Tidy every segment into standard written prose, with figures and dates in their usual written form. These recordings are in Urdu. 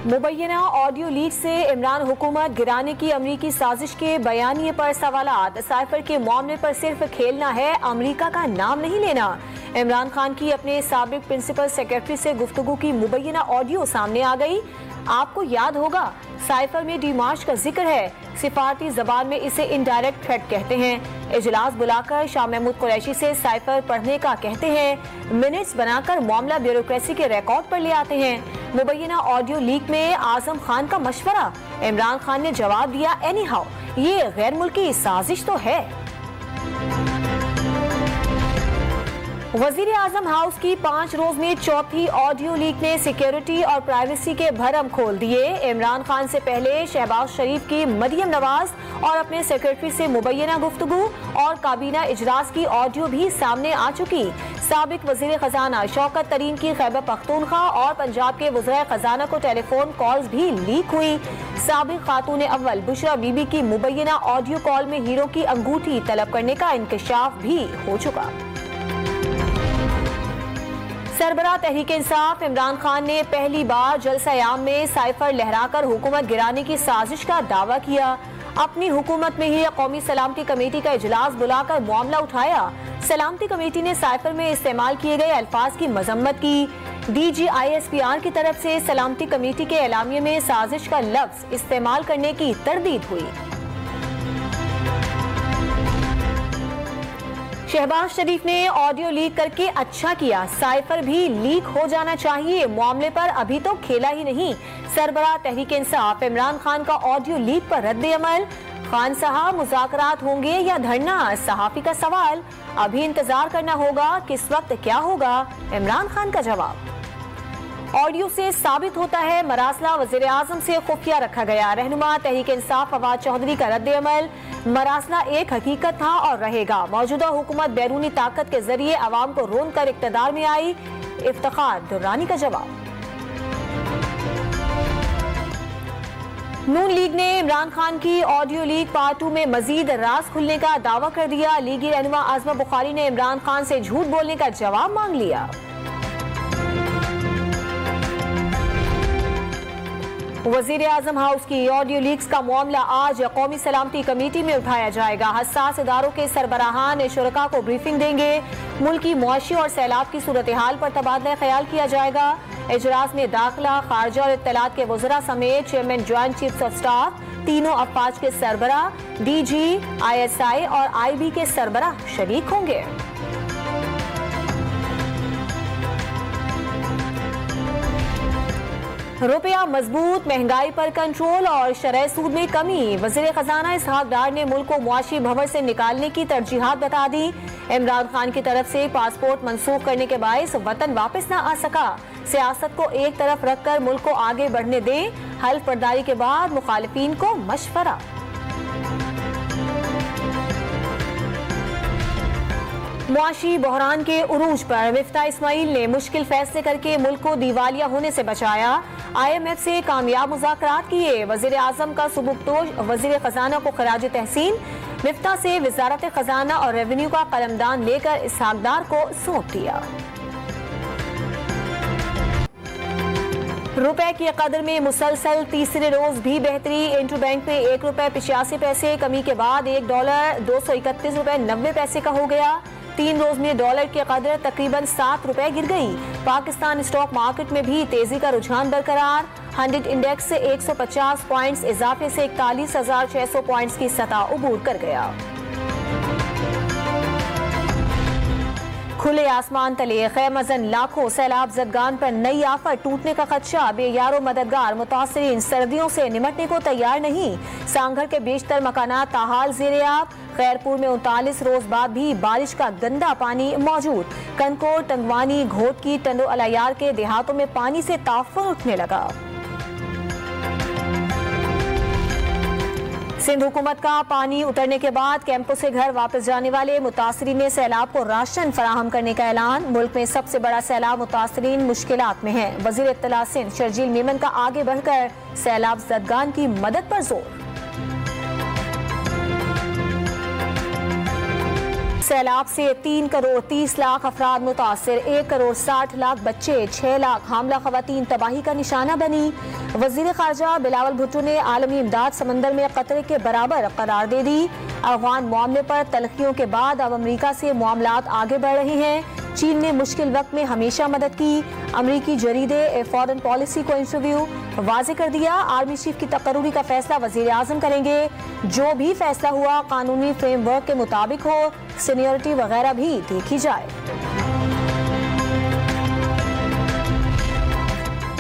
مبینہ آڈیو لیک سے عمران حکومت گرانے کی امریکی سازش کے بیانیے پر سوالات۔ سائفر کے معاملے پر صرف کھیلنا ہے، امریکہ کا نام نہیں لینا۔ عمران خان کی اپنے سابق پرنسپل سیکرٹری سے گفتگو کی مبینہ آڈیو سامنے آ گئی۔ آپ کو یاد ہوگا سائفر میں ڈی مارچ کا ذکر ہے، سفارتی زبان میں اسے انڈائریکٹ تھریٹ کہتے ہیں۔ اجلاس بلا کر شاہ محمود قریشی سے سائفر پڑھنے کا کہتے ہیں، منٹس بنا کر معاملہ بیوروکریسی کے ریکارڈ پر لے آتے ہیں۔ مبینہ آڈیو لیک میں اعظم خان کا مشورہ، عمران خان نے جواب دیا اینی ہاؤ، یہ غیر ملکی سازش تو ہے۔ وزیر اعظم ہاؤس کی 5 روز میں چوتھی آڈیو لیک نے سیکیورٹی اور پرائیویسی کے بھرم کھول دیے۔ عمران خان سے پہلے شہباز شریف کی مریم نواز اور اپنے سیکرٹری سے مبینہ گفتگو اور کابینہ اجلاس کی آڈیو بھی سامنے آ چکی۔ سابق وزیر خزانہ شوکت ترین کی خیبر پختونخوا اور پنجاب کے وزراء خزانہ کو ٹیلی فون کالز بھی لیک ہوئی۔ سابق خاتون اول بشرا بی بی کی مبینہ آڈیو کال میں ہیرو کی انگوٹھی طلب کرنے کا انکشاف بھی ہو چکا۔ سربراہ تحریک انصاف عمران خان نے پہلی بار جلسہ عام میں سائفر لہرا کر حکومت گرانے کی سازش کا دعویٰ کیا۔ اپنی حکومت میں ہی قومی سلامتی کمیٹی کا اجلاس بلا کر معاملہ اٹھایا۔ سلامتی کمیٹی نے سائفر میں استعمال کیے گئے الفاظ کی مذمت کی۔ D G I S P R کی طرف سے سلامتی کمیٹی کے اعلامیے میں سازش کا لفظ استعمال کرنے کی تردید ہوئی۔ شہباز شریف نے آڈیو لیک کر کے اچھا کیا، سائفر بھی لیک ہو جانا چاہیے، معاملے پر ابھی تو کھیلا ہی نہیں۔ سربراہ تحریک انصاف عمران خان کا آڈیو لیک پر رد عمل، خان صاحب مذاکرات ہوں گے یا دھرنا؟ صحافی کا سوال، ابھی انتظار کرنا ہوگا کس وقت کیا ہوگا، عمران خان کا جواب۔ آڈیو سے ثابت ہوتا ہے مراسلہ وزیر اعظم سے خفیہ رکھا گیا، رہنما تحریک انصاف فواد چودھری کا رد عمل، مراسلہ ایک حقیقت تھا اور رہے گا، موجودہ حکومت بیرونی طاقت کے ذریعے عوام کو رون کر اقتدار میں آئی، افتخار درانی کا جواب۔ نون لیگ نے عمران خان کی آڈیو لیک پارٹ 2 میں مزید راز کھلنے کا دعویٰ کر دیا، لیگی رہنما عاصمہ بخاری نے عمران خان سے جھوٹ بولنے کا جواب مانگ لیا۔ وزیر اعظم ہاؤس کی آڈیو لیکس کا معاملہ آج قومی سلامتی کمیٹی میں اٹھایا جائے گا، حساس اداروں کے سربراہان شرکاء کو بریفنگ دیں گے، ملکی معاشی اور سیلاب کی صورتحال پر تبادلہ خیال کیا جائے گا۔ اجلاس میں داخلہ، خارجہ اور اطلاعات کے وزراء سمیت chairman joint chiefs of staff, تینوں افواج کے سربراہ، D G, I S I اور آئی بی کے سربراہ شریک ہوں گے۔ روپیہ مضبوط، مہنگائی پر کنٹرول اور شرح سود میں کمی، وزیر خزانہ اسحاق ڈار نے ملک کو معاشی بھنور سے نکالنے کی ترجیحات بتا دی۔ عمران خان کی طرف سے پاسپورٹ منسوخ کرنے کے باعث وطن واپس نہ آ سکا، سیاست کو ایک طرف رکھ کر ملک کو آگے بڑھنے دیں، حلف برداری کے بعد مخالفین کو مشورہ۔ معاشی بحران کے عروج پر مفتاح اسماعیل نے مشکل فیصلے کر کے ملک کو دیوالیہ ہونے سے بچایا، آئی ایم ایف سے کامیاب مذاکرات کیے، وزیر اعظم کا سبکدوش وزیر خزانہ کو خراج تحسین، مفتاح سے وزارت خزانہ اور ریونیو کا قلمدان لے کر اسحاق ڈار کو سونپ دیا۔ روپے کی قدر میں مسلسل تیسرے روز بھی بہتری، انٹر بینک میں $1.85 کمی کے بعد $1 $231.90 کا ہو گیا۔ 3 روز میں ڈالر کی قدر تقریباً $7 گر گئی۔ پاکستان اسٹاک مارکیٹ میں بھی تیزی کا رجحان برقرار، 100 انڈیکس سے 150 پوائنٹس اضافے سے 41,600 پوائنٹس کی سطح عبور کر گیا۔ کھلے آسمان تلے خیمہ زن لاکھوں سیلاب زدگان پر نئی آفت، ٹوٹنے کا خدشہ، بے یار و مددگار، متاثرین سردیوں سے نمٹنے کو تیار نہیں، سانگھر کے بیشتر مکانات تاحال زیر آب، خیرپور میں 39 روز بعد بھی بارش کا گندا پانی موجود، کنکور، ٹنگوانی، گھوٹکی، ٹنڈو الیار کے دیہاتوں میں پانی سے تعفن اٹھنے لگا۔ سندھ حکومت کا پانی اترنے کے بعد کیمپوں سے گھر واپس جانے والے متاثرین سیلاب کو راشن فراہم کرنے کا اعلان، ملک میں سب سے بڑا سیلاب متاثرین مشکلات میں ہیں، وزیر اطلاع سندھ شرجیل میمن کا آگے بڑھ کر سیلاب زدگان کی مدد پر زور۔ سیلاب سے 3 کروڑ 30 لاکھ افراد متاثر، 1 کروڑ 60 لاکھ بچے، 6 لاکھ حاملہ خواتین تباہی کا نشانہ بنی۔ وزیر خارجہ بلاول بھٹو نے عالمی امداد سمندر میں قطرے کے برابر قرار دے دی۔ افغان معاملے پر تلخیوں کے بعد اب امریکہ سے معاملات آگے بڑھ رہے ہیں۔ چین نے مشکل وقت میں ہمیشہ مدد کی۔ امریکی جریدے فارن پالیسی کو انٹرویو واضح کر دیا، آرمی چیف کی تقرری کا فیصلہ وزیر اعظم کریں گے، جو بھی فیصلہ ہوا قانونی فریم ورک کے مطابق ہو، سینیورٹی وغیرہ بھی دیکھی جائے۔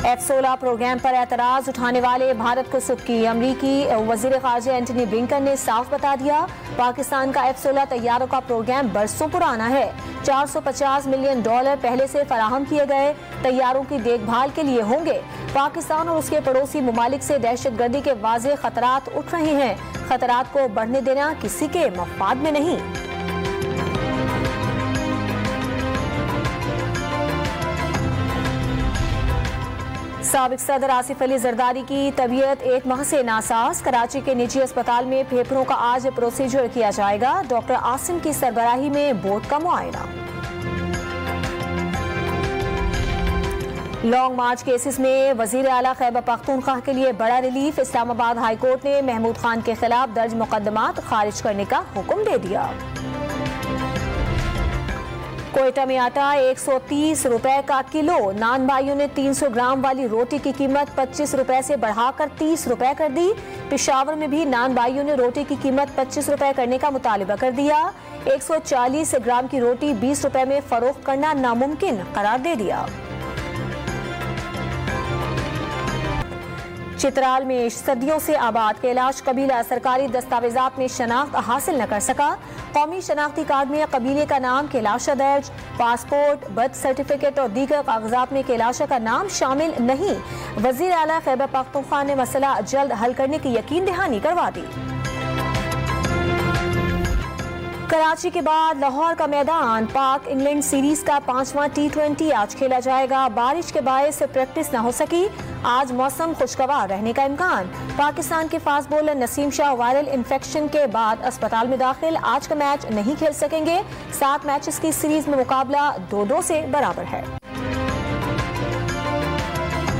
F-16 پروگرام پر اعتراض اٹھانے والے بھارت کو سبکی، امریکی وزیر خارجہ اینٹنی بلنکن نے صاف بتا دیا پاکستان کا F-16 طیاروں کا پروگرام برسوں پرانا ہے، $450 ملین پہلے سے فراہم کیے گئے طیاروں کی دیکھ بھال کے لیے ہوں گے۔ پاکستان اور اس کے پڑوسی ممالک سے دہشت گردی کے واضح خطرات اٹھ رہے ہیں، خطرات کو بڑھنے دینا کسی کے مفاد میں نہیں۔ سابق صدر آصف علی زرداری کی طبیعت 1 ماہ سے ناساز، کراچی کے نجی اسپتال میں پھیپھڑوں کا آج پروسیجر کیا جائے گا، ڈاکٹر عاصم کی سربراہی میں بورڈ کا معائنہ۔ لانگ مارچ کیسز میں وزیر اعلیٰ خیبر پختونخوا کے لیے بڑا ریلیف، اسلام آباد ہائی کورٹ نے محمود خان کے خلاف درج مقدمات خارج کرنے کا حکم دے دیا۔ کوئٹہ میں آٹا 130 روپے کا کلو، نان بھائیوں نے 300 گرام والی روٹی کی قیمت 25 روپے سے بڑھا کر 30 روپے کر دی۔ پشاور میں بھی نان بھائیوں نے روٹی کی قیمت 25 روپے کرنے کا مطالبہ کر دیا۔ 140 گرام کی روٹی 20 روپے میں فروخت کرنا ناممکن قرار دے دیا۔ چترال میں صدیوں سے آباد کیلاش قبیلہ سرکاری دستاویزات میں شناخت حاصل نہ کر سکا، قومی شناختی کارڈ میں قبیلے کا نام کیلاشا درج، پاسپورٹ، برتھ سرٹیفکیٹ اور دیگر کاغذات میں کیلاشا کا نام شامل نہیں۔ وزیر اعلیٰ خیبر پختونخوا نے مسئلہ جلد حل کرنے کی یقین دہانی کروا دی۔ کراچی کے بعد لاہور کا میدان، پاک انگلینڈ سیریز کا 5واں T20 آج کھیلا جائے گا، بارش کے باعث پریکٹس نہ ہو سکی، آج موسم خوشگوار رہنے کا امکان۔ پاکستان کے فاسٹ بولر نسیم شاہ وائرل انفیکشن کے بعد اسپتال میں داخل، آج کا میچ نہیں کھیل سکیں گے، 7 میچز کی سیریز میں مقابلہ 2-2 سے برابر ہے۔